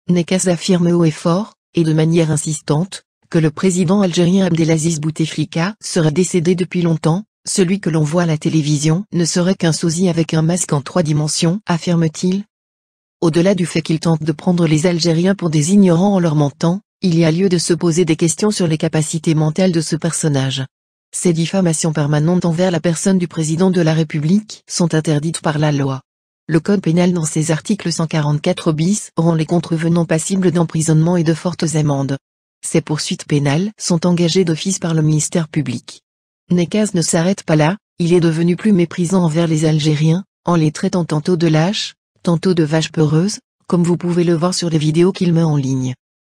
Nekaz affirme haut et fort, et de manière insistante, que le président algérien Abdelaziz Bouteflika serait décédé depuis longtemps. Celui que l'on voit à la télévision ne serait qu'un sosie avec un masque en 3 dimensions, affirme-t-il. Au-delà du fait qu'il tente de prendre les Algériens pour des ignorants en leur mentant, il y a lieu de se poser des questions sur les capacités mentales de ce personnage. Ces diffamations permanentes envers la personne du président de la République sont interdites par la loi. Le code pénal dans ses articles 144 bis rend les contrevenants passibles d'emprisonnement et de fortes amendes. Ces poursuites pénales sont engagées d'office par le ministère public. Nekaz ne s'arrête pas là, il est devenu plus méprisant envers les Algériens, en les traitant tantôt de lâches, tantôt de vaches peureuses, comme vous pouvez le voir sur les vidéos qu'il met en ligne.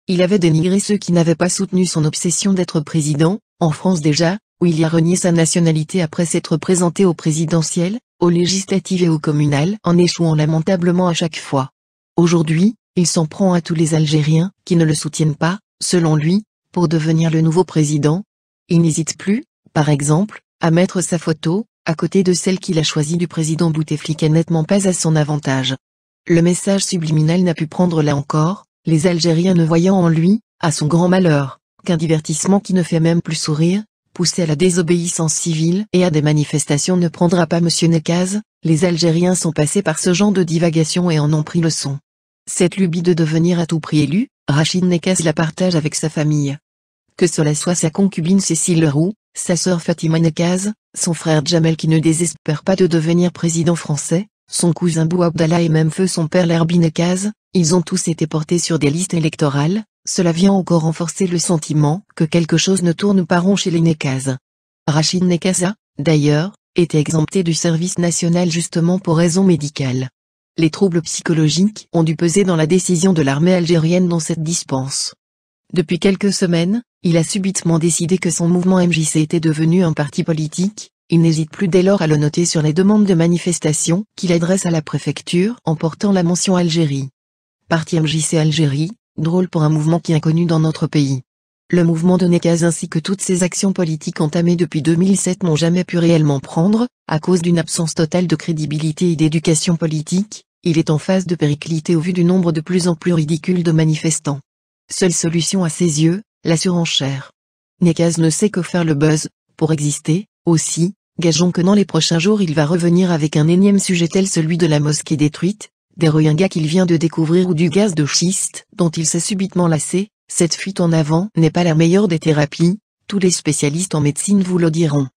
Il avait dénigré ceux qui n'avaient pas soutenu son obsession d'être président, en France déjà, où il a renié sa nationalité après s'être présenté au présidentiel, aux législatives et au communal, en échouant lamentablement à chaque fois. Aujourd'hui, il s'en prend à tous les Algériens, qui ne le soutiennent pas, selon lui, pour devenir le nouveau président. Il n'hésite plus, par exemple, à mettre sa photo, à côté de celle qu'il a choisie du président Bouteflika nettement pas à son avantage. Le message subliminal n'a pu prendre là encore, les Algériens ne voyant en lui, à son grand malheur, qu'un divertissement qui ne fait même plus sourire, poussé à la désobéissance civile et à des manifestations ne prendra pas monsieur Nekaz, les Algériens sont passés par ce genre de divagation et en ont pris leçon. Cette lubie de devenir à tout prix élu, Rachid Nekaz la partage avec sa famille. Que cela soit sa concubine Cécile Leroux, sa sœur Fatima Nekaz, son frère Jamel qui ne désespère pas de devenir président français, son cousin Bou Abdallah et même feu son père Lerbi Nekaz, ils ont tous été portés sur des listes électorales, cela vient encore renforcer le sentiment que quelque chose ne tourne pas rond chez les Nekaz. Rachid Nekaz a, d'ailleurs, été exempté du service national justement pour raisons médicales. Les troubles psychologiques ont dû peser dans la décision de l'armée algérienne dans cette dispense. Depuis quelques semaines, il a subitement décidé que son mouvement MJC était devenu un parti politique, il n'hésite plus dès lors à le noter sur les demandes de manifestation qu'il adresse à la préfecture en portant la mention Algérie. Parti MJC Algérie, drôle pour un mouvement qui est inconnu dans notre pays. Le mouvement de Nekaz ainsi que toutes ses actions politiques entamées depuis 2007 n'ont jamais pu réellement prendre, à cause d'une absence totale de crédibilité et d'éducation politique, il est en phase de péricliter au vu du nombre de plus en plus ridicule de manifestants. Seule solution à ses yeux, la surenchère. Nekaz ne sait que faire le buzz, pour exister, aussi, gageons que dans les prochains jours il va revenir avec un énième sujet tel celui de la mosquée détruite, des Rohingyas qu'il vient de découvrir ou du gaz de schiste, dont il s'est subitement lassé. Cette fuite en avant n'est pas la meilleure des thérapies, tous les spécialistes en médecine vous le diront.